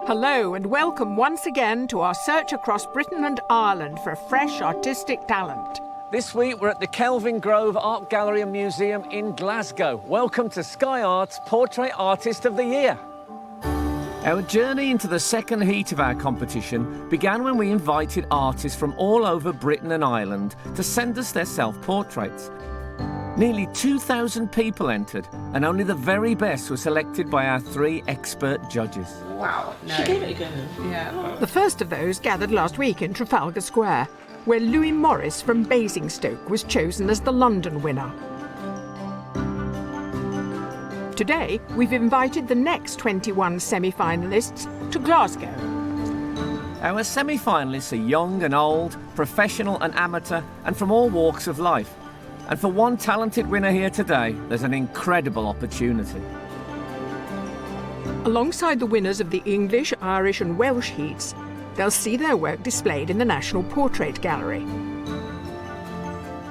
Hello and welcome once again to our search across Britain and Ireland for fresh artistic talent. This week we're at the Kelvin Grove Art Gallery and Museum in Glasgow. Welcome to Sky Art's Portrait Artist of the Year. Our journey into the second heat of our competition began when we invited artists from all over Britain and Ireland to send us their self-portraits. Nearly 2,000 people entered, and only the very best were selected by our 3 expert judges. Wow. No. She gave it a go. Yeah. The first of those gathered last week in Trafalgar Square, where Louis Morris from Basingstoke was chosen as the London winner. Today, we've invited the next 21 semi-finalists to Glasgow. Our semi-finalists are young and old, professional and amateur, and from all walks of life. And for one talented winner here today, there's an incredible opportunity. Alongside the winners of the English, Irish and Welsh heats, they'll see their work displayed in the National Portrait Gallery.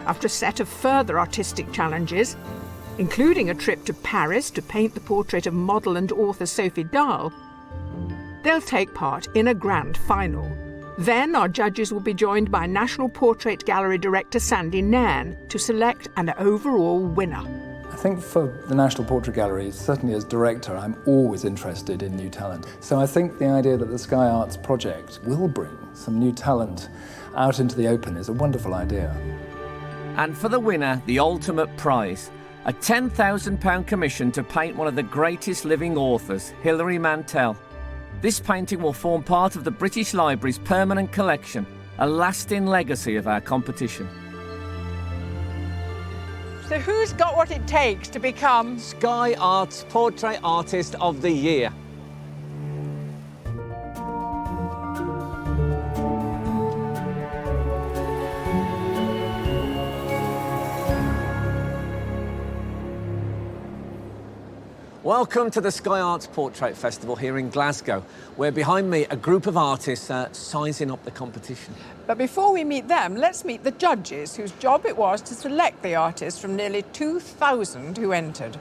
After a set of further artistic challenges, including a trip to Paris to paint the portrait of model and author Sophie Turner, they'll take part in a grand final. Then our judges will be joined by National Portrait Gallery Director Sandy Nairn to select an overall winner. I think for the National Portrait Gallery, certainly as director, I'm always interested in new talent. So I think the idea that the Sky Arts project will bring some new talent out into the open is a wonderful idea. And for the winner, the ultimate prize, a £10,000 commission to paint one of the greatest living authors, Hilary Mantel. This painting will form part of the British Library's permanent collection, a lasting legacy of our competition. So who's got what it takes to become Sky Art's Portrait Artist of the Year? Welcome to the Sky Arts Portrait Festival here in Glasgow, where behind me a group of artists are sizing up the competition. But before we meet them, let's meet the judges, whose job it was to select the artists from nearly 2,000 who entered.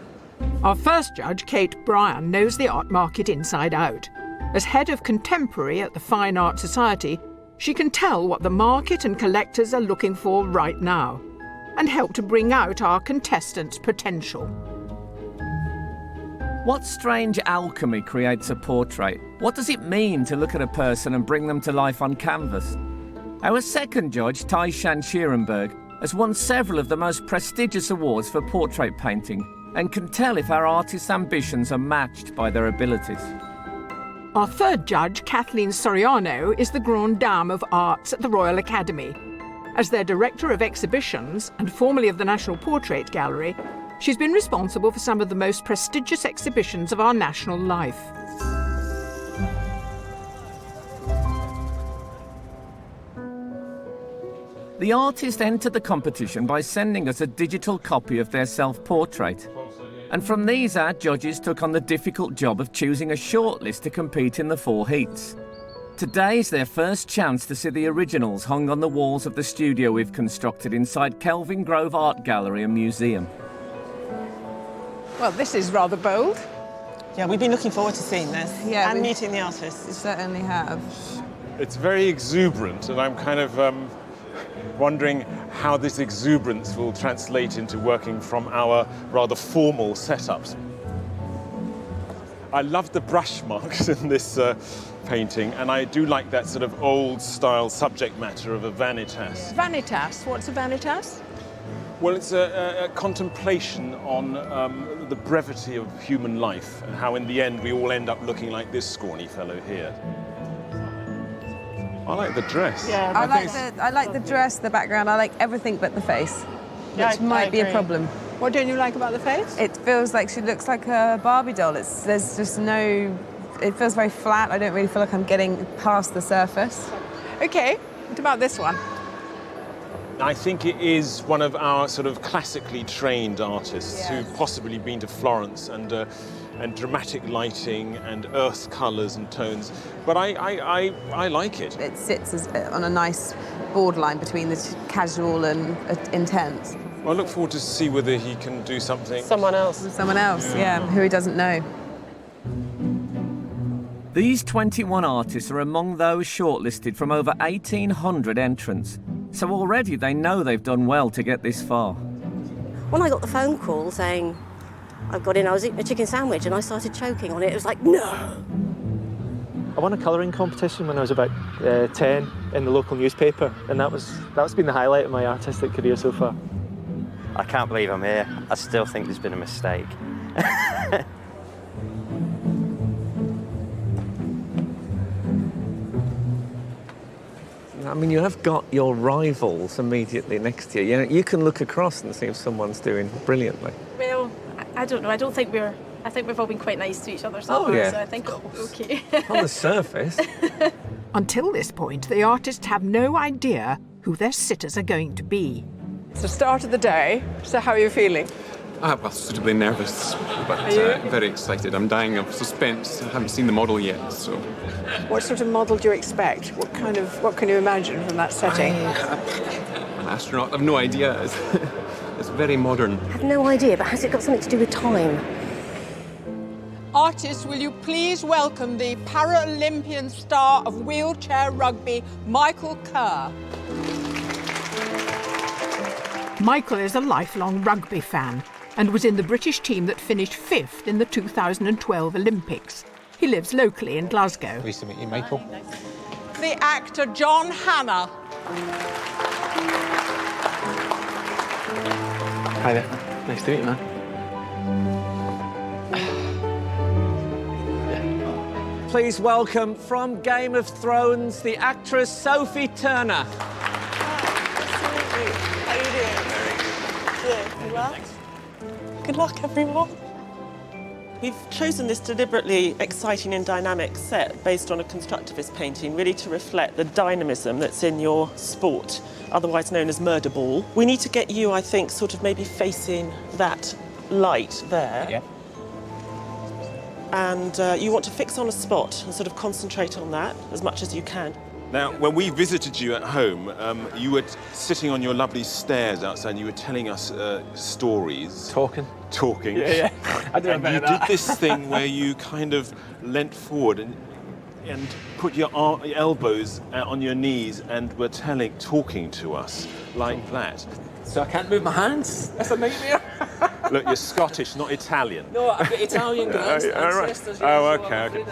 Our first judge, Kate Bryan, knows the art market inside out. As head of contemporary at the Fine Art Society, she can tell what the market and collectors are looking for right now and help to bring out our contestants' potential. What strange alchemy creates a portrait? What does it mean to look at a person and bring them to life on canvas? Our second judge, Tai Chan Schierenberg, has won several of the most prestigious awards for portrait painting and can tell if our artists' ambitions are matched by their abilities. Our third judge, Kathleen Soriano, is the Grande Dame of Arts at the Royal Academy. As their Director of Exhibitions and formerly of the National Portrait Gallery, she's been responsible for some of the most prestigious exhibitions of our national life. The artist entered the competition by sending us a digital copy of their self-portrait. And from these, our judges took on the difficult job of choosing a shortlist to compete in the 4 heats. Today is their first chance to see the originals hung on the walls of the studio we've constructed inside Kelvin Grove Art Gallery and Museum. Well, this is rather bold. Yeah, we've been looking forward to seeing this and meeting the artists. We certainly have. It's very exuberant, and I'm kind of wondering how this exuberance will translate into working from our rather formal setups. I love the brush marks in this painting, and I do like that sort of old-style subject matter of a Vanitas. Vanitas. What's a Vanitas? Well, it's a contemplation on the brevity of human life and how in the end we all end up looking like this scrawny fellow here. I like the dress. Yeah, I like the dress, the background. I like everything but the face, which might be a problem. What don't you like about the face? It feels like she looks like a Barbie doll. There's just no... It feels very flat. I don't really feel like I'm getting past the surface. OK, what about this one? I think it is one of our sort of classically trained artists who've possibly been to Florence and dramatic lighting and earth colours and tones. But I like it. It sits on a nice borderline between the casual and intense. Well, I look forward to see whether he can do something. Someone else. Someone else, yeah, who he doesn't know. These 21 artists are among those shortlisted from over 1,800 entrants. So already they know they've done well to get this far. When I got the phone call saying I got in, I was eating a chicken sandwich and I started choking on it, it was like, no! I won a colouring competition when I was about 10 in the local newspaper, and that's been the highlight of my artistic career so far. I can't believe I'm here. I still think there's been a mistake. I mean, you have got your rivals immediately next to you. You know, you can look across and see if someone's doing brilliantly. Well, I don't know. I think we've all been quite nice to each other so far, so I think it'll be okay. On the surface. Until this point, the artists have no idea who their sitters are going to be. It's the start of the day, so how are you feeling? Well, suitably nervous, but very excited. I'm dying of suspense. I haven't seen the model yet, so... What sort of model do you expect? What can you imagine from that setting? An astronaut, I've no idea. It's very modern. I have no idea, but has it got something to do with time? Artists, will you please welcome the Paralympian star of wheelchair rugby, Michael Kerr. Michael is a lifelong rugby fan and was in the British team that finished 5th in the 2012 Olympics. He lives locally in Glasgow. Pleased to meet you, Michael. The actor John Hanna. Hi there. Nice to meet you, man. Please welcome, from Game of Thrones, the actress Sophie Turner. How are you doing? Good. You well? Good luck, everyone. We've chosen this deliberately exciting and dynamic set based on a constructivist painting, really to reflect the dynamism that's in your sport, otherwise known as murder ball. We need to get you, I think, sort of maybe facing that light there. Yeah. And you want to fix on a spot and sort of concentrate on that as much as you can. Now, when we visited you at home, you were sitting on your lovely stairs outside and you were telling us stories. Talking. Yeah. I do a bit you of that. did this thing where you kind of leant forward and put your elbows on your knees and were talking to us like that. So I can't move my hands? That's a nightmare. Look, you're Scottish, not Italian. No, I've got Italian ancestors. Okay.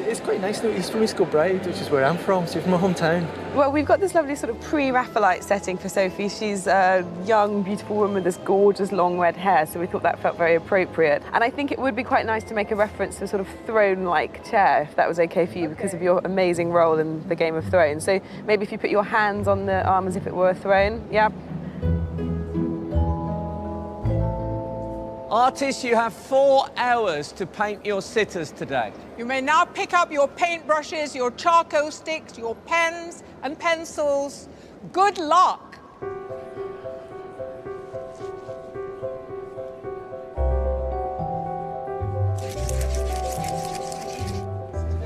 It's quite nice though. He's from East Kilbride, which is where I'm from, so from my hometown. Well, we've got this lovely sort of pre-Raphaelite setting for Sophie. She's a young, beautiful woman with this gorgeous long red hair, so we thought that felt very appropriate. And I think it would be quite nice to make a reference to a sort of throne-like chair, if that was okay for you, because of your amazing role in the Game of Thrones. So maybe if you put your hands on the arm as if it were a throne, yeah. Artists, you have 4 hours to paint your sitters today. You may now pick up your paintbrushes, your charcoal sticks, your pens and pencils. Good luck.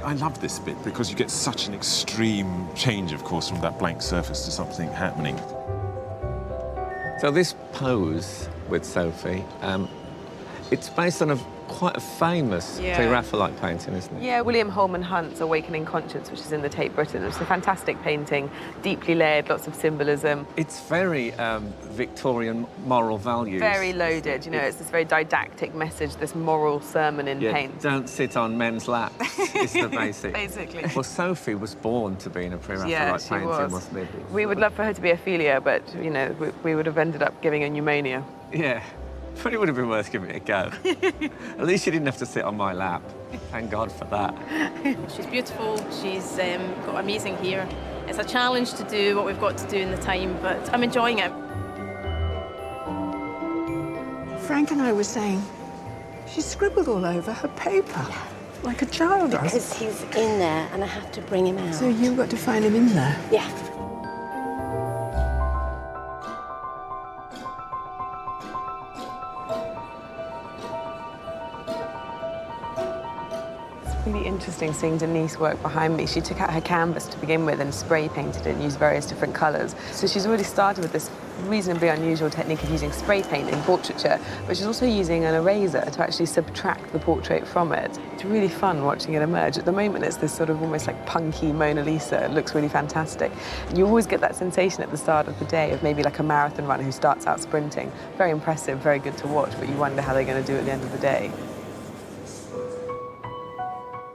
I love this bit because you get such an extreme change, of course, from that blank surface to something happening. So this pose with Sophie, it's based on quite a famous pre-Raphaelite painting, isn't it? Yeah, William Holman Hunt's Awakening Conscience, which is in the Tate Britain. It's a fantastic painting, deeply layered, lots of symbolism. It's very Victorian moral values. Very loaded, you know, it's this very didactic message, this moral sermon in paint. Don't sit on men's laps, is the basic. Basically. Well, Sophie was born to be in a pre-Raphaelite painting, wasn't she? We would love for her to be Ophelia, but, you know, we would have ended up giving her pneumonia. Yeah. But it would have been worth giving it a go. At least she didn't have to sit on my lap. Thank God for that. She's beautiful. She's got amazing hair. It's a challenge to do what we've got to do in the time, but I'm enjoying it. Frank and I were saying, she scribbled all over her paper, like a child does. Because he's in there and I have to bring him out. So you've got to find him in there? Yeah. really interesting seeing Denise work behind me. She took out her canvas to begin with and spray painted it and used various different colours. So she's already started with this reasonably unusual technique of using spray paint in portraiture, but she's also using an eraser to actually subtract the portrait from it. It's really fun watching it emerge. At the moment, it's this sort of almost like punky Mona Lisa. It looks really fantastic. And you always get that sensation at the start of the day of maybe like a marathon runner who starts out sprinting. Very impressive, very good to watch, but you wonder how they're going to do at the end of the day.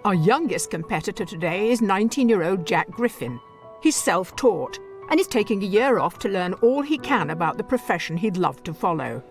Our youngest competitor today is 19-year-old Jack Griffin. He's self-taught and is taking a year off to learn all he can about the profession he'd love to follow.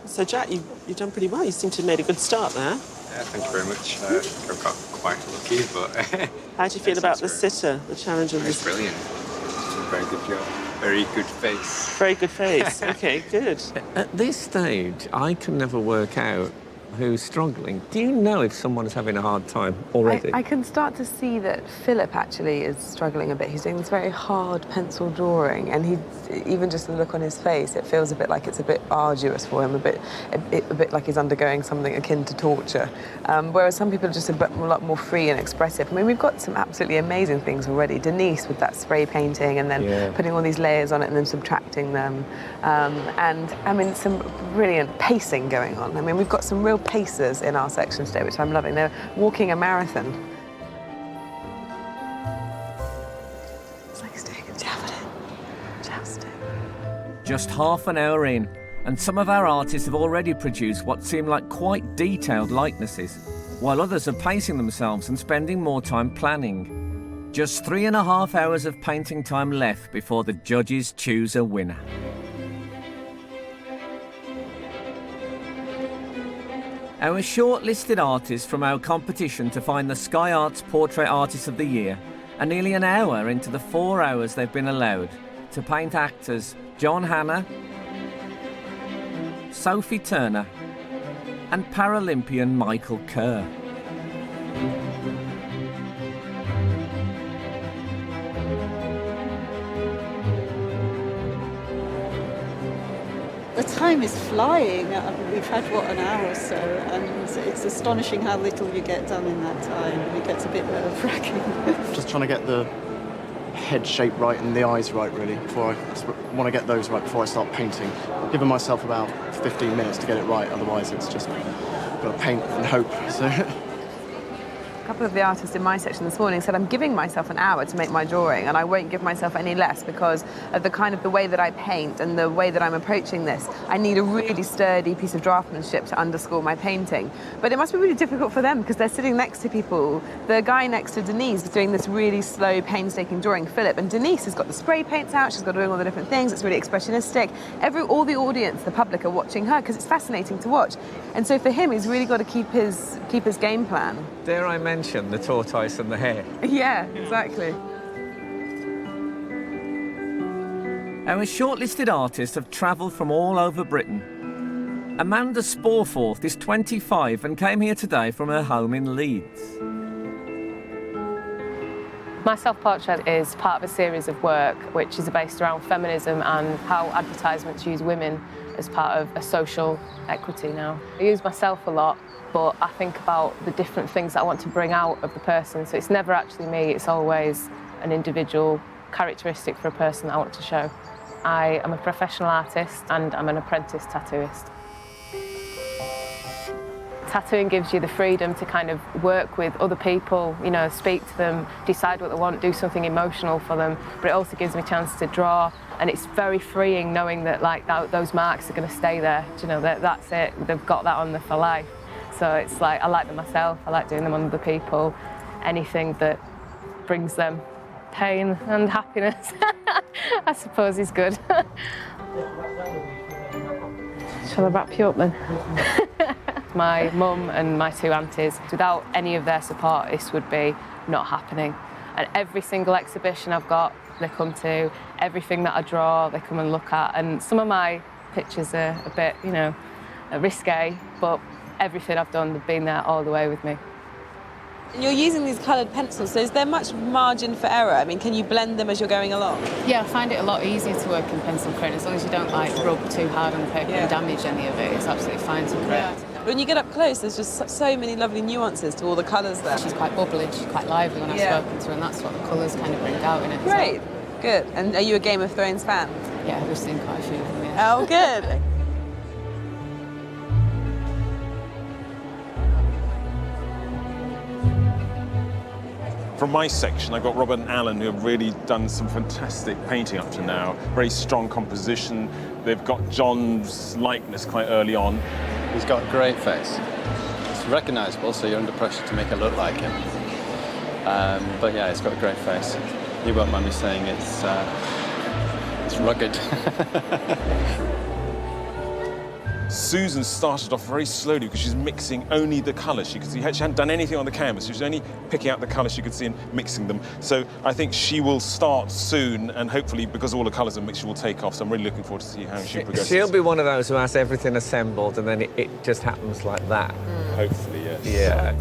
So, Jack, you've done pretty well. You seem to have made a good start there. Yeah, thank you very much. I've got quite lucky, but... How do you feel about the sitter, the challenge of this? Brilliant. It's a very good job. Very good face. Very good face. OK, good. At this stage, I can never work out who's struggling. Do you know if someone's having a hard time already? I can start to see that Philip actually is struggling a bit. He's doing this very hard pencil drawing, and even just the look on his face, it feels a bit like it's a bit arduous for him, a bit like he's undergoing something akin to torture. Whereas some people are just a lot more free and expressive. I mean, we've got some absolutely amazing things already. Denise with that spray painting and then putting all these layers on it and then subtracting them. And, I mean, some brilliant pacing going on. I mean, we've got some real pacers in our section today, which I'm loving. They're walking a marathon. It's like doing a javelin. Jousting. Just half an hour in, and some of our artists have already produced what seem like quite detailed likenesses, while others are pacing themselves and spending more time planning. Just 3.5 hours of painting time left before the judges choose a winner. Our shortlisted artists from our competition to find the Sky Arts Portrait Artist of the Year are nearly an hour into the 4 hours they've been allowed to paint actors Hanna, Sophie Turner and paralympian Michael Kerr. The time is flying. We've had, what, an hour or so, and it's astonishing how little you get done in that time. It gets a bit nerve-wracking. Just trying to get the head shape right and the eyes right, really, before I want to get those right before I start painting. I've given myself about 15 minutes to get it right, otherwise it's just got to paint and hope. So. A couple of the artists in my section this morning said I'm giving myself an hour to make my drawing, and I won't give myself any less because of the way that I paint and the way that I'm approaching this. I need a really sturdy piece of draftsmanship to underscore my painting. But it must be really difficult for them because they're sitting next to people. The guy next to Denise is doing this really slow, painstaking drawing, Philip, and Denise has got the spray paints out, she's got doing all the different things, it's really expressionistic. All the audience, the public, are watching her because it's fascinating to watch. And so for him, he's really got to keep his game plan. Dare I mention the tortoise and the hare? Yeah, exactly. Our shortlisted artists have travelled from all over Britain. Amanda Sporforth is 25 and came here today from her home in Leeds. My self-portrait is part of a series of work which is based around feminism and how advertisements use women as part of a social equity now. I use myself a lot, but I think about the different things that I want to bring out of the person, so it's never actually me, it's always an individual characteristic for a person that I want to show. I am a professional artist and I'm an apprentice tattooist. Tattooing gives you the freedom to kind of work with other people, you know, speak to them, decide what they want, do something emotional for them, but it also gives me a chance to draw, and it's very freeing knowing that those marks are going to stay there. You know, that's it, they've got that on there for life. So it's like, I like them myself, I like doing them on other people, anything that brings them pain and happiness, I suppose is good. Shall I wrap you up then? My mum and my two aunties, without any of their support, this would be not happening. And every single exhibition I've got, they come to. Everything that I draw, they come and look at. And some of my pictures are a bit, you know, risque, but everything I've done, they've been there all the way with me. You're using these coloured pencils, so is there much margin for error? I mean, can you blend them as you're going along? Yeah, I find it a lot easier to work in pencil crayon as long as you don't rub too hard on the paper and damage any of it. It's absolutely fine to correct. When you get up close, there's just so many lovely nuances to all the colours there. She's quite bubbly, she's quite lively when I've spoken to her, and that's what the colours kind of bring out in it. Great, good. And are you a Game of Thrones fan? Yeah, we've seen quite a few of them, yeah. Oh, good. From my section, I've got Robert and Alan, who have really done some fantastic painting up to now. Very strong composition. They've got John's likeness quite early on. He's got a great face. It's recognisable, so you're under pressure to make it look like him. But yeah, he's got a great face. You won't mind me saying it's rugged. Susan started off very slowly because she's mixing only the colours she could see. She hadn't done anything on the canvas. She was only picking out the colours she could see and mixing them. So I think she will start soon, and hopefully, because all the colours are mixed, she will take off. So I'm really looking forward to see how she progresses. She'll be one of those who has everything assembled and then it just happens like that. Hopefully, yes. Yeah.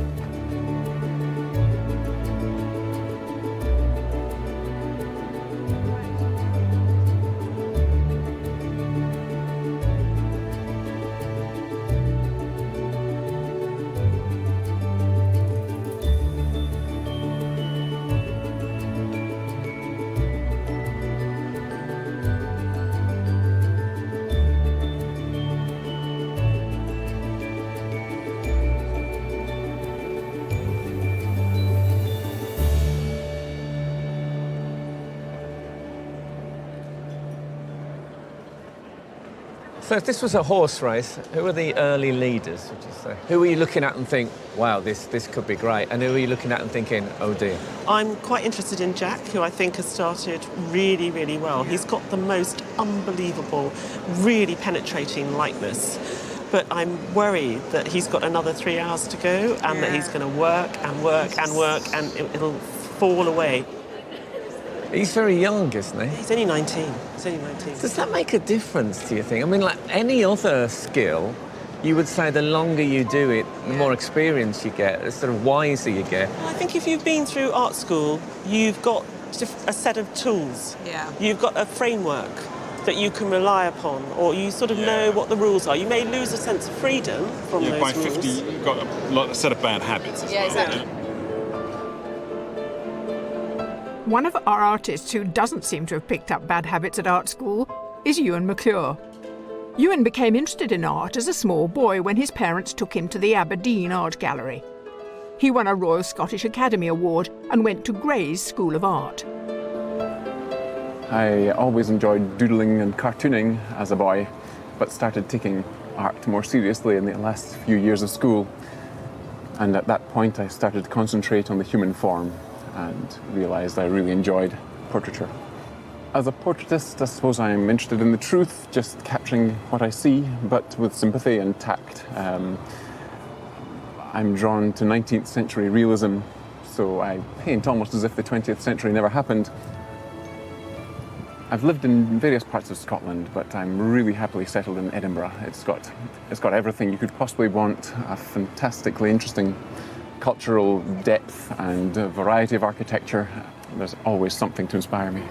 So if this was a horse race, who are the early leaders, would you say? Who are you looking at and think, wow, this could be great? And who are you looking at and thinking, oh dear? I'm quite interested in Jack, who I think has started really, really well. He's got the most unbelievable, really penetrating likeness. But I'm worried that he's got another 3 hours to go and that he's going to work and work and work and it'll fall away. He's very young, isn't he? He's only 19. He's only 19. Does that make a difference, do you think? I mean, like any other skill, you would say the longer you do it, the more experience you get, the sort of wiser you get. I think if you've been through art school, you've got a set of tools. Yeah. You've got a framework that you can rely upon, or you sort of know what the rules are. You may lose a sense of freedom from those by rules. 50, you've got a set of bad habits as well. Exactly. One of our artists who doesn't seem to have picked up bad habits at art school is Ewen McClure. Ewen became interested in art as a small boy when his parents took him to the Aberdeen Art Gallery. He won a Royal Scottish Academy Award and went to Gray's School of Art. I always enjoyed doodling and cartooning as a boy, but started taking art more seriously in the last few years of school. And at that point I started to concentrate on the human form and realised I really enjoyed portraiture. As a portraitist, I suppose I'm interested in the truth, just capturing what I see, but with sympathy and tact. I'm drawn to 19th century realism, so I paint almost as if the 20th century never happened. I've lived in various parts of Scotland, but I'm really happily settled in Edinburgh. It's got everything you could possibly want, a fantastically interesting cultural depth and a variety of architecture. There's always something to inspire me.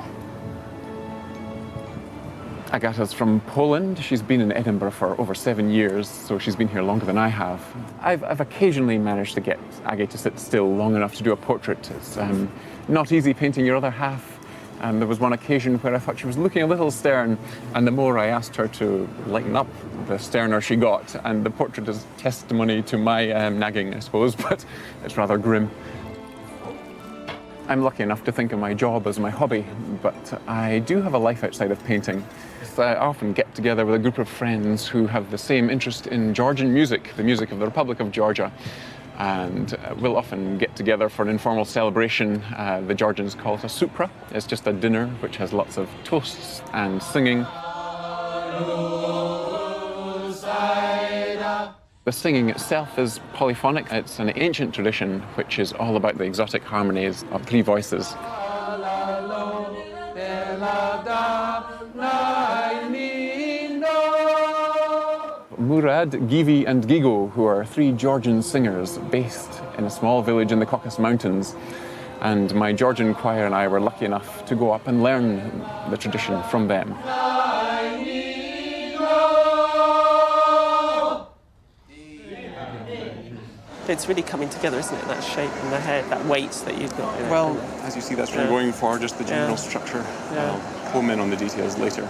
Agata's from Poland. She's been in Edinburgh for over 7 years, so she's been here longer than I have. I've occasionally managed to get Aggie to sit still long enough to do a portrait. It's not easy painting your other half. And there was one occasion where I thought she was looking a little stern, and the more I asked her to lighten up, the sterner she got. And the portrait is testimony to my nagging, I suppose, but it's rather grim. I'm lucky enough to think of my job as my hobby, but I do have a life outside of painting. I often get together with a group of friends who have the same interest in Georgian music, the music of the Republic of Georgia. And we'll often get together for an informal celebration. The Georgians call it a supra. It's just a dinner which has lots of toasts and singing. The singing itself is polyphonic. It's an ancient tradition which is all about the exotic harmonies of 3 voices. Murad, Givi and Gigo, who are 3 Georgian singers based in a small village in the Caucasus Mountains. And my Georgian choir and I were lucky enough to go up and learn the tradition from them. It's really coming together, isn't it? That shape and the head, that weight that you've got in it. Well, as you see, that's from going for just the general structure. I'll home in on the details later.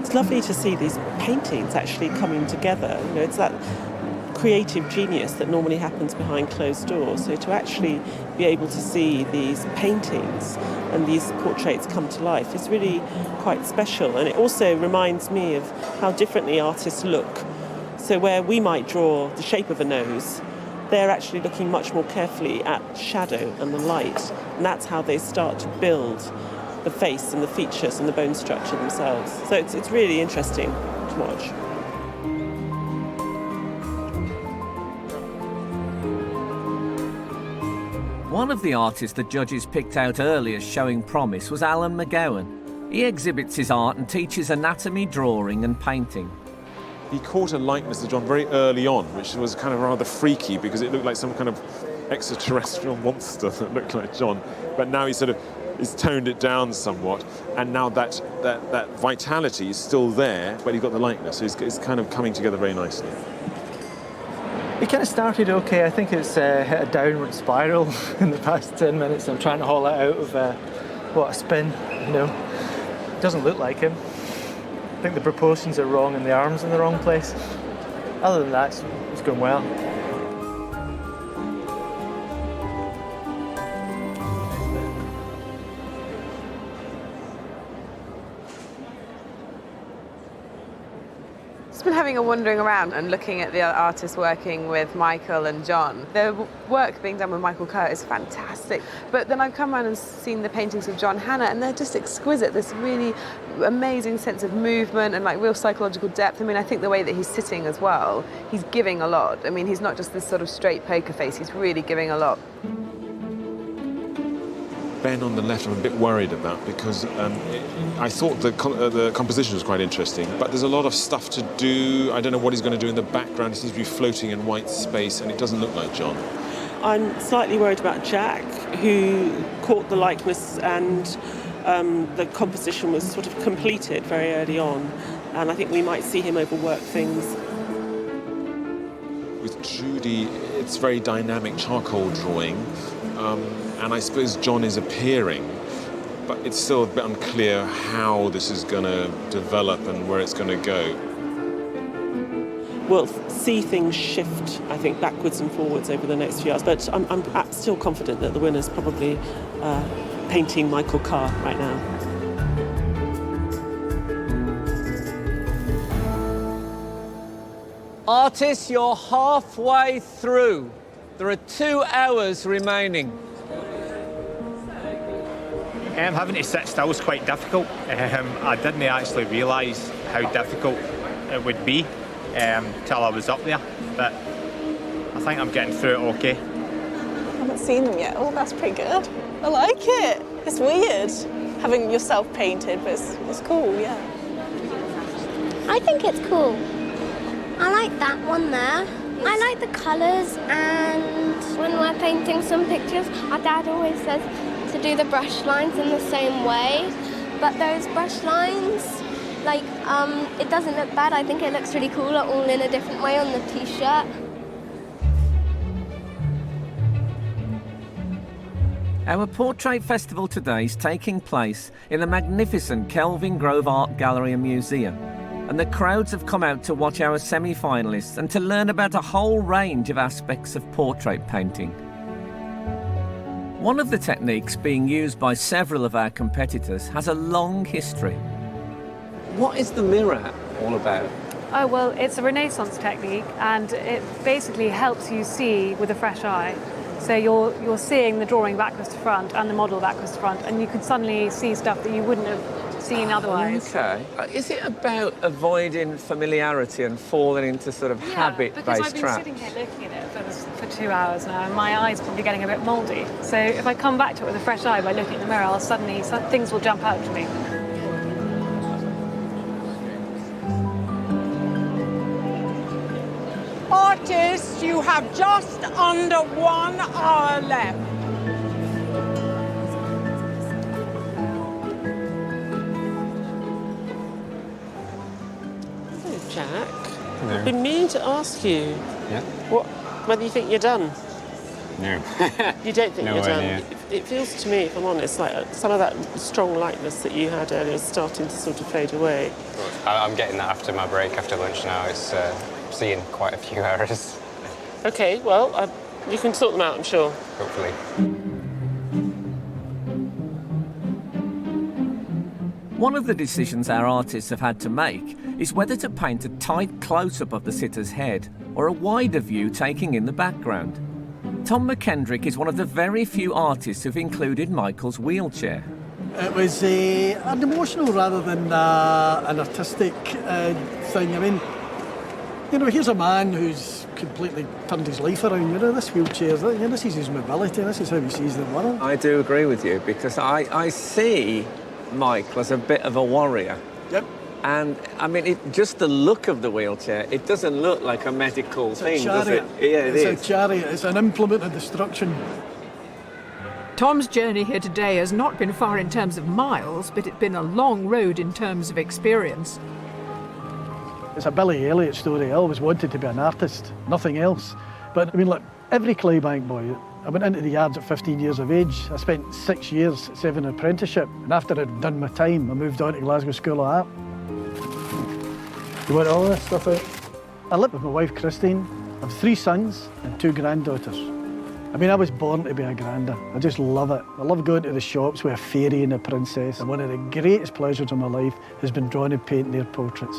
It's lovely to see these paintings actually coming together. You know, it's that creative genius that normally happens behind closed doors. So to actually be able to see these paintings and these portraits come to life is really quite special. And it also reminds me of how differently artists look. So where we might draw the shape of a nose, they're actually looking much more carefully at shadow and the light. And that's how they start to build the face and the features and the bone structure themselves. So it's really interesting to watch. One of the artists the judges picked out early as showing promise was Mcgowan. He exhibits his art and teaches anatomy, drawing and painting. He caught a likeness to John very early on, which was kind of rather freaky because it looked like some kind of extraterrestrial monster that looked like John. But now he's toned it down somewhat, and now that vitality is still there, but he's got the likeness, so it's kind of coming together very nicely. It kind of started okay. I think it's hit a downward spiral in the past 10 minutes. I'm trying to haul it out of a spin, you know. It doesn't look like him. I think the proportions are wrong and the arm's in the wrong place. Other than that, it's going well. Been having a wandering around and looking at the other artists working with Michael and John. The work being done with Michael Kerr is fantastic, but then I've come around and seen the paintings of John Hanna and they're just exquisite. This really amazing sense of movement and like real psychological depth. I mean, I think the way that he's sitting as well, he's giving a lot. I mean, he's not just this sort of straight poker face, he's really giving a lot. Ben on the left I'm a bit worried about because I thought the composition was quite interesting, but there's a lot of stuff to do. I don't know what he's going to do in the background. He seems to be floating in white space and it doesn't look like John. I'm slightly worried about Jack, who caught the likeness and the composition was sort of completed very early on, and I think we might see him overwork things. With Judy, it's very dynamic charcoal drawing. And I suppose John is appearing, but it's still a bit unclear how this is going to develop and where it's going to go. We'll see things shift, I think, backwards and forwards over the next few hours, but I'm still confident that the winner's probably painting Michael Kerr right now. Artists, you're halfway through. There are 2 hours remaining. Having to sit still is quite difficult. I didn't actually realise how difficult it would be till I was up there, but I think I'm getting through it okay. I haven't seen them yet. Oh, that's pretty good. I like it. It's weird having yourself painted, but it's cool, yeah. I think it's cool. I like that one there. I like the colours, and when we're painting some pictures, our dad always says to do the brush lines in the same way, but those brush lines, like, it doesn't look bad. I think it looks really cool, all in a different way on the t-shirt. Our Portrait Festival today is taking place in the magnificent Kelvin Grove Art Gallery and Museum, and the crowds have come out to watch our semi-finalists and to learn about a whole range of aspects of portrait painting. One of the techniques being used by several of our competitors has a long history. What is the mirror all about? Oh, well, it's a Renaissance technique, and it basically helps you see with a fresh eye. So you're seeing the drawing backwards to front and the model backwards to front, and you could suddenly see stuff that you wouldn't have seen otherwise. Okay. Is it about avoiding familiarity and falling into sort of habit-based traps? Because I've been sitting here looking at it for 2 hours now, and my eye's probably getting a bit mouldy. So if I come back to it with a fresh eye by looking in the mirror, things will jump out to me. Artists, you have just under 1 hour left. Jack. Hello. I've been meaning to ask you whether you think you're done. No. You don't think No you're done? idea. It feels to me, if I'm honest, like some of that strong likeness that you had earlier is starting to sort of fade away. I'm getting that after my break, after lunch now. It's seeing quite a few errors. OK, well, you can sort them out, I'm sure. Hopefully. One of the decisions our artists have had to make is whether to paint a tight close-up of the sitter's head or a wider view taking in the background. Tom Mckendrick is one of the very few artists who've included Michael's wheelchair. It was an emotional rather than an artistic thing. I mean, you know, here's a man who's completely turned his life around. You know, this wheelchair, this is his mobility, this is how he sees the world. I do agree with you, because I see Michael as a bit of a warrior. Yep. And, I mean, just the look of the wheelchair, it doesn't look like a medical thing, does it? Yeah, it's a chariot. It's an implement of destruction. Tom's journey here today has not been far in terms of miles, but it's been a long road in terms of experience. It's a Billy Elliot story. I always wanted to be an artist, nothing else. But, I mean, look, every Claybank boy, I went into the yards at 15 years of age. I spent 6 years serving an apprenticeship. And after I'd done my time, I moved on to Glasgow School of Art. You want all this stuff out? I live with my wife, Christine. I have 3 sons and 2 granddaughters. I mean, I was born to be a granda. I just love it. I love going to the shops with a fairy and a princess. And one of the greatest pleasures of my life has been drawing and painting their portraits.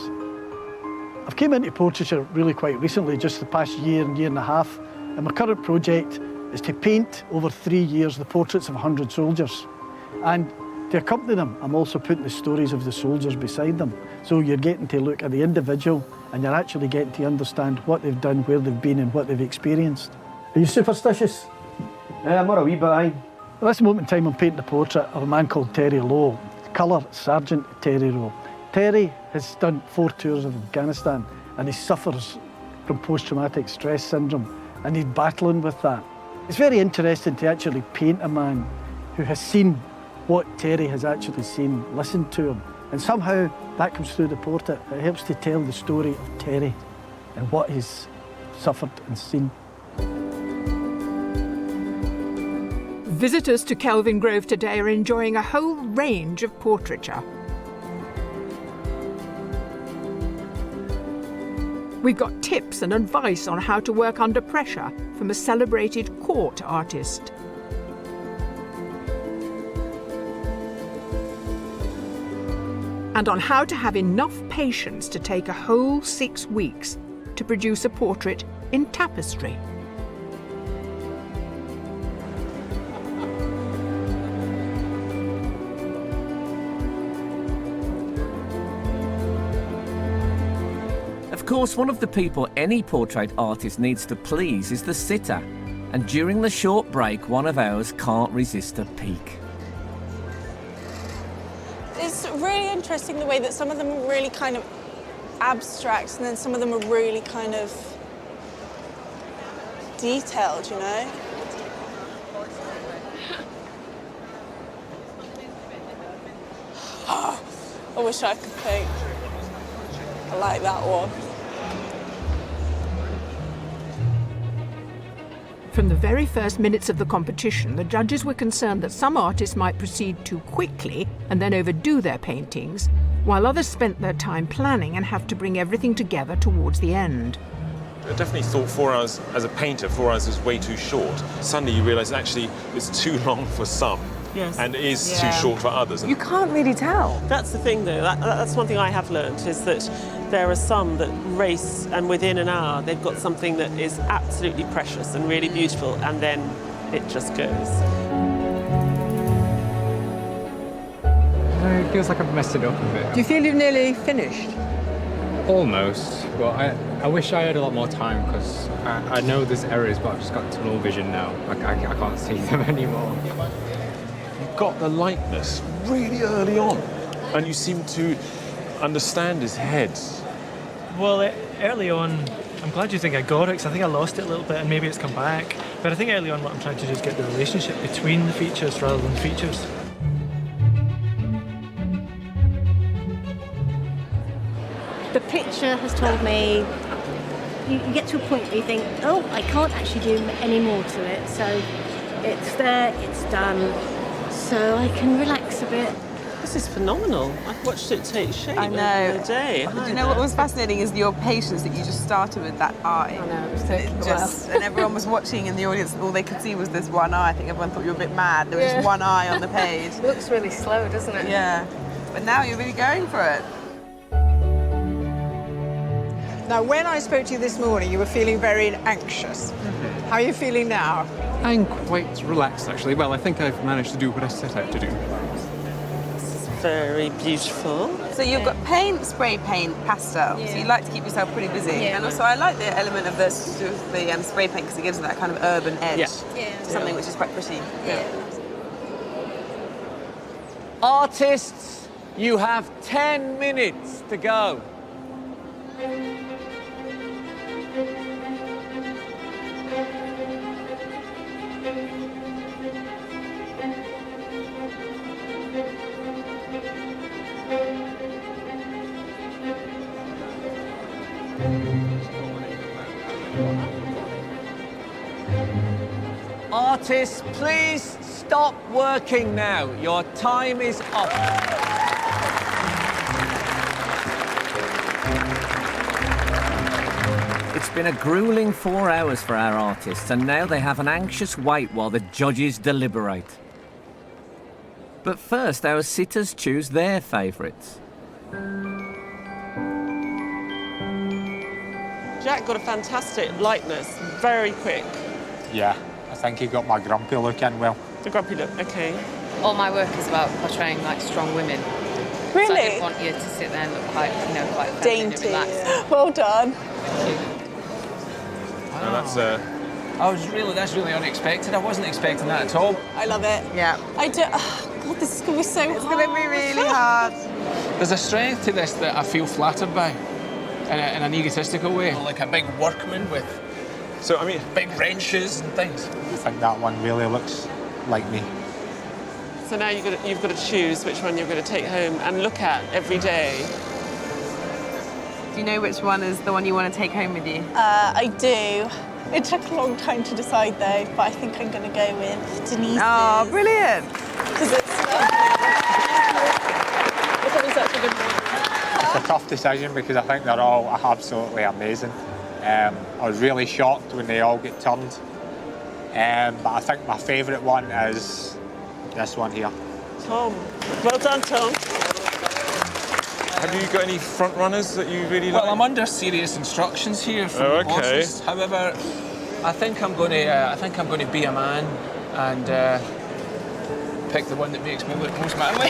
I've came into portraiture really quite recently, just the past year and a half. And my current project is to paint over 3 years the portraits of 100 soldiers. And to accompany them, I'm also putting the stories of the soldiers beside them. So you're getting to look at the individual and you're actually getting to understand what they've done, where they've been and what they've experienced. Are you superstitious? I'm a wee bit, aye. At this moment in time, I'm painting a portrait of a man called Terry Lowe, colour Sergeant Terry Lowe. Terry has done 4 tours of Afghanistan and he suffers from post-traumatic stress syndrome and he's battling with that. It's very interesting to actually paint a man who has seen what Terry has actually seen, listened to him. And somehow that comes through the portrait. It helps to tell the story of Terry and what he's suffered and seen. Visitors to Kelvin Grove today are enjoying a whole range of portraiture. We've got tips and advice on how to work under pressure from a celebrated court artist. And on how to have enough patience to take a whole 6 weeks to produce a portrait in tapestry. Of course, one of the people any portrait artist needs to please is the sitter. And during the short break, one of ours can't resist a peek. It's really interesting the way that some of them are really kind of abstract and then some of them are really kind of detailed, you know? I wish I could paint. I like that one. From the very first minutes of the competition, the judges were concerned that some artists might proceed too quickly and then overdo their paintings, while others spent their time planning and have to bring everything together towards the end. I definitely thought 4 hours, as a painter, 4 hours is way too short. Suddenly you realise actually it's too long for some. Yes. And it is too short for others. You can't really tell. That's the thing, though. That's one thing I have learnt, is that there are some that race, and within an hour they've got something that is absolutely precious and really beautiful, and then it just goes. It feels like I've messed it up a bit. Do you feel you've nearly finished? Almost, but I wish I had a lot more time, because I know there's errors, but I've just got tunnel vision now. I can't see them anymore. You got the likeness really early on, and you seem to understand his head. Well, early on, I'm glad you think I got it, because I think I lost it a little bit and maybe it's come back. But I think early on what I'm trying to do is get the relationship between the features rather than features. The picture has told me you get to a point where you think, oh, I can't actually do any more to it, so it's there, it's done, so I can relax a bit. This is phenomenal. I've watched it take shape I know. over the day. But you know what was fascinating is your patience that you just started with that eye. I know, it was taking a while. And everyone was watching in the audience, all they could see was this one eye. I think everyone thought you were a bit mad. There was just one eye on the page. It looks really slow, doesn't it? Yeah. But now you're really going for it. Now, when I spoke to you this morning, you were feeling very anxious. How are you feeling now? I'm quite relaxed, actually. Well, I think I've managed to do what I set out to do. Very beautiful. So you've got paint, spray paint, pastel. So you like to keep yourself pretty busy. Yeah. And also I like the element of the spray paint because it gives it that kind of urban edge to something which is quite pretty. Artists, you have 10 minutes to go. Artists, please stop working now. Your time is up. It's been a grueling 4 hours for our artists, and now they have an anxious wait while the judges deliberate. But first, our sitters choose their favourites. Jack got a fantastic lightness, very quick. Yeah, I think he got my grumpy look in well. The grumpy look, okay. All my work is about portraying like strong women. Really? So I didn't want you to sit there and look quite, quite feminine and Dainty. relaxed. Well done. No, that's that's really unexpected. I wasn't expecting that at all. I love it. Yeah. I do. Oh, God, this is going to be so hard. It's going to be really hard. There's a strength to this that I feel flattered by, in an egotistical way. Like a big workman with big wrenches and things. I think that one really looks like me. So now you've got to choose which one you're going to take home and look at every day. Do you know which one is the one you want to take home with you? I do. It took a long time to decide though, but I think I'm going to go with Denise's. Oh, brilliant! Because it's such a good one. It's a tough decision because I think they're all absolutely amazing. I was really shocked when they all get turned. But I think my favourite one is this one here. Tom. Well done, Tom. Have you got any front runners that you really like? Well, I'm under serious instructions here from the bosses. However, I think I'm going to be a man and pick the one that makes me look most manly.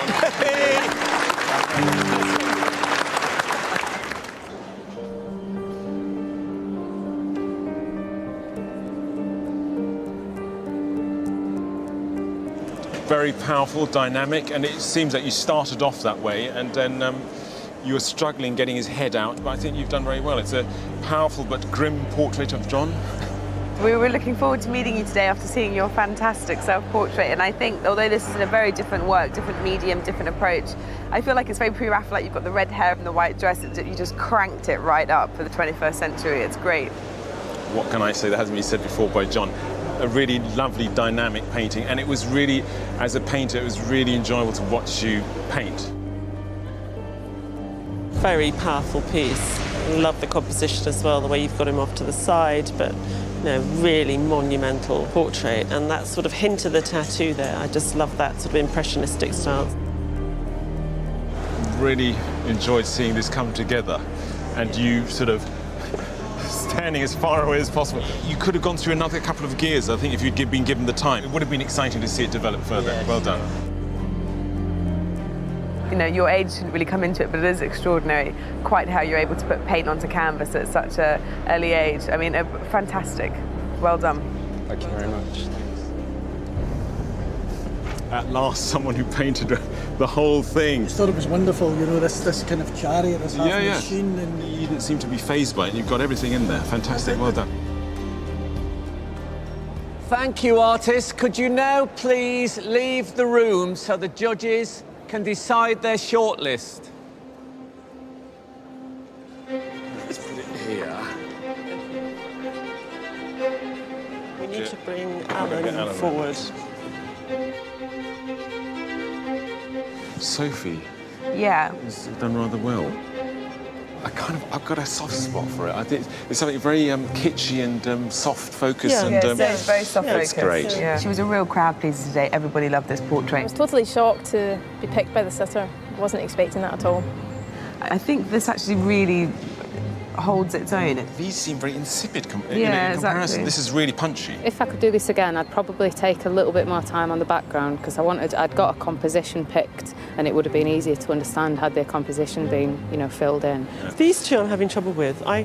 Very powerful, dynamic, and it seems that you started off that way, and then you were struggling getting his head out, but I think you've done very well. It's a powerful but grim portrait of John. We were looking forward to meeting you today after seeing your fantastic self-portrait, and I think, although this is in a very different work, different medium, different approach, I feel like it's very pre-Raphaelite. You've got the red hair and the white dress, you just cranked it right up for the 21st century. It's great. What can I say that hasn't been said before by John? A really lovely, dynamic painting, and it was really, as a painter, it was really enjoyable to watch you paint. Very powerful piece. Love the composition as well, the way you've got him off to the side, but really monumental portrait, and that sort of hint of the tattoo there. I just love that sort of impressionistic style. Really enjoyed seeing this come together, and you sort of standing as far away as possible. You could have gone through another couple of gears, I think, if you'd been given the time. It would have been exciting to see it develop further. Yes. Well done. You know, your age shouldn't really come into it, but it is extraordinary quite how you're able to put paint onto canvas at such an early age. I mean, fantastic. Well done. Thank you very much. At last, someone who painted the whole thing. I thought it was wonderful, you know, this kind of chariot, this half machine. And you didn't seem to be fazed by it, and you've got everything in there. Fantastic, well done. Thank you, artists. Could you now please leave the room so the judges can decide their shortlist? here. We need to bring Alan forward. Sophie. Yeah. Has done rather well. I've got a soft spot for it. I think it's something very kitschy and soft focus. Yeah, and, it's very soft focus. It's great. Yeah. She was a real crowd pleaser today. Everybody loved this portrait. I was totally shocked to be picked by the sitter. I wasn't expecting that at all. I think this actually really holds its own. These seem very insipid in exactly. comparison. This is really punchy. If I could do this again, I'd probably take a little bit more time on the background because I'd got a composition picked and it would have been easier to understand had their composition been, filled in. These two I'm having trouble with. I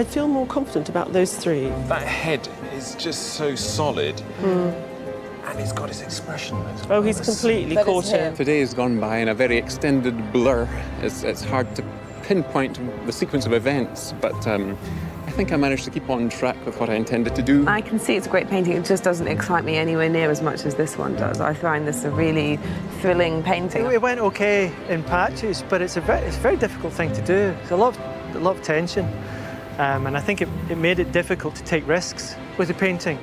feel more confident about those three. That head is just so solid. And he's got his expression. Oh, he's completely caught in. Today has gone by in a very extended blur. It's hard to pinpoint the sequence of events, but I think I managed to keep on track with what I intended to do. I can see it's a great painting. It just doesn't excite me anywhere near as much as this one does. I find this a really thrilling painting. It went okay in patches, but it's a very difficult thing to do. It's a lot of tension, and I think it made it difficult to take risks with the painting.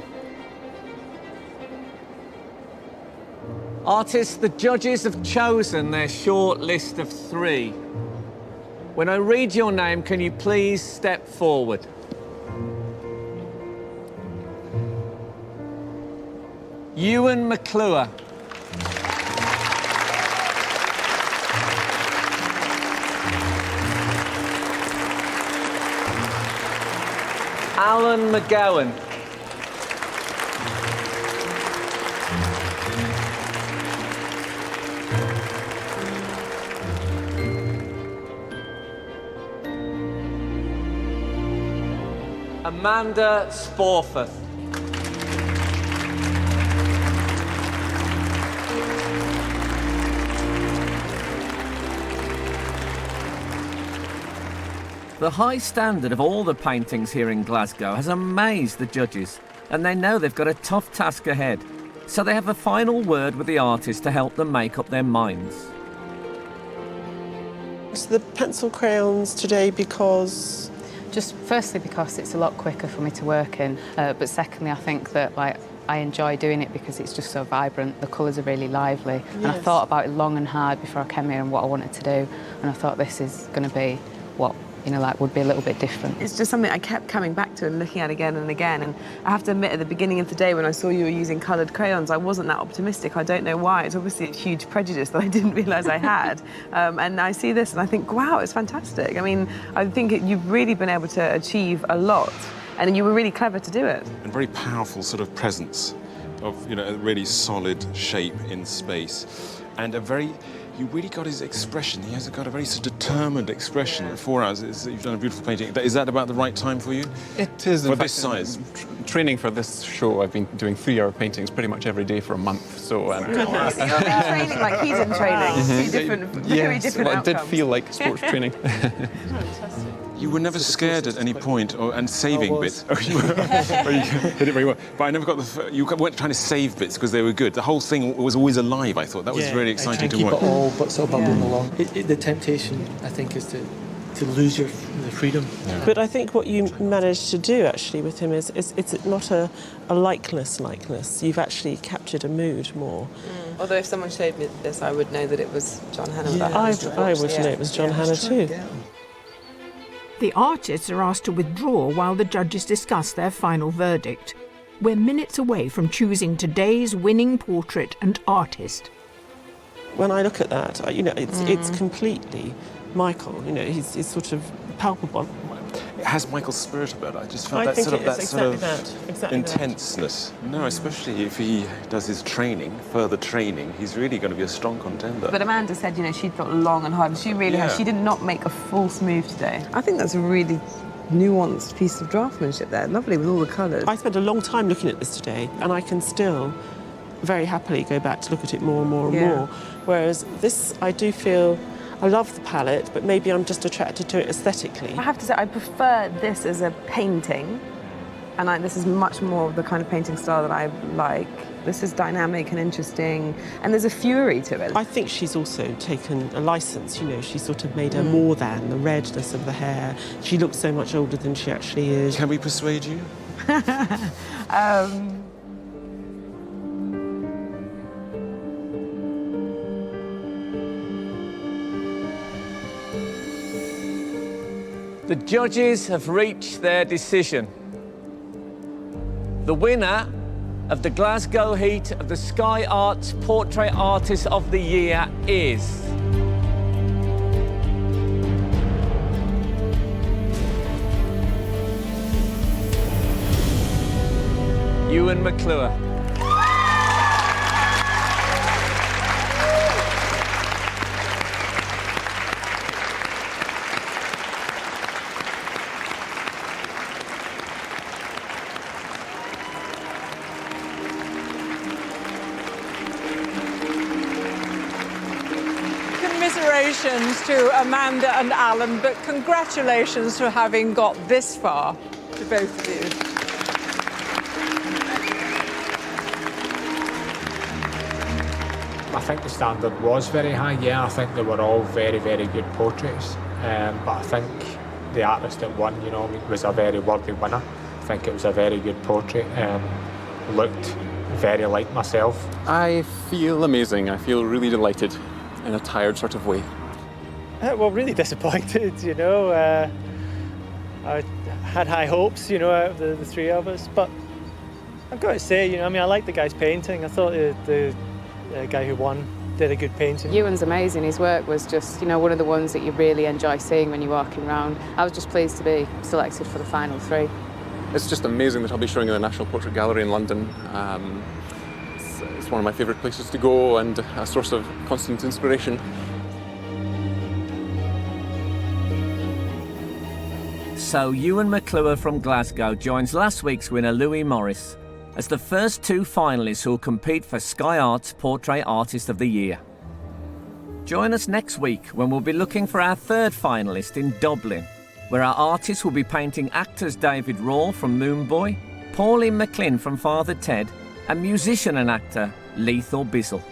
Artists, the judges have chosen their short list of 3. When I read your name, can you please step forward? Ewen McClure. Alan Mcgowan. Amanda Sporforth. The high standard of all the paintings here in Glasgow has amazed the judges, and they know they've got a tough task ahead. So they have a final word with the artist to help them make up their minds. It's the pencil crayons today because... Just firstly because it's a lot quicker for me to work in, but secondly I think that I enjoy doing it because it's just so vibrant. The colours are really lively, and I thought about it long and hard before I came here and what I wanted to do, and I thought this is going to be what would be a little bit different. It's just something I kept coming back to and looking at again and again. And I have to admit, at the beginning of the day when I saw you were using coloured crayons, I wasn't that optimistic. I don't know why. It's obviously a huge prejudice that I didn't realise I had. And I see this and I think, wow, it's fantastic. I mean, I think you've really been able to achieve a lot, and you were really clever to do it. And very powerful sort of presence of, a really solid shape in space. And you really got his expression. He has got a very sort of determined expression. 4 hours, you've done a beautiful painting. Is that about the right time for you? It is. For this size? Training for this show, I've been doing 3-hour paintings pretty much every day for a month. So, Goodness, you're training like he's in training. Very different outcomes. It did feel like sports training. You were never scared at any point, and saving bits. You did it very well. But I never got you weren't trying to save bits because they were good. The whole thing was always alive, I thought. That was really exciting to watch. Keep it all but sort of bubbling along. The temptation, I think, is to lose the freedom. Yeah. But I think what you managed to do actually with him is it's not a likeness. You've actually captured a mood more. Although if someone showed me this, I would know that it was John Hanna. I would know it was John Hanna too. The artists are asked to withdraw while the judges discuss their final verdict. We're minutes away from choosing today's winning portrait and artist. When I look at that, it's completely Michael. He's sort of palpable. It has Michael's spirit about it. I just felt that sort of intenseness. No, especially if he does his further training, he's really going to be a strong contender. But Amanda said, she thought long and hard. She really has. She did not make a false move today. I think that's a really nuanced piece of draftsmanship there. Lovely with all the colours. I spent a long time looking at this today, and I can still very happily go back to look at it more and more and more. Whereas this, I do feel... I love the palette, but maybe I'm just attracted to it aesthetically. I have to say, I prefer this as a painting, and this is much more the kind of painting style that I like. This is dynamic and interesting, and there's a fury to it. I think she's also taken a license, you know, she sort of made her more than the redness of the hair. She looks so much older than she actually is. Can we persuade you? The judges have reached their decision. The winner of the Glasgow heat of the Sky Arts Portrait Artist of the Year is... Ewen McClure. Commiserations to Amanda and Alan, but congratulations for having got this far, to both of you. I think the standard was very high, yeah. I think they were all very, very good portraits. But I think the artist that won, you know, was a very worthy winner. I think it was a very good portrait. Looked very like myself. I feel amazing. I feel really delighted in a tired sort of way. Well, really disappointed, you know. I had high hopes, you know, out of the three of us. But I've got to say, you know, I mean, I like the guy's painting. I thought the guy who won did a good painting. Ewen's amazing. His work was just, you know, one of the ones that you really enjoy seeing when you're walking around. I was just pleased to be selected for the final three. It's just amazing that I'll be showing in the National Portrait Gallery in London. It's one of my favourite places to go and a source of constant inspiration. So Ewen McClure from Glasgow joins last week's winner Louis Morris as the first two finalists who will compete for Sky Arts Portrait Artist of the Year. Join us next week when we'll be looking for our third finalist in Dublin, where our artists will be painting actors David Raw from Moonboy, Pauline McLean from Father Ted, and musician and actor Lethal Bizzle.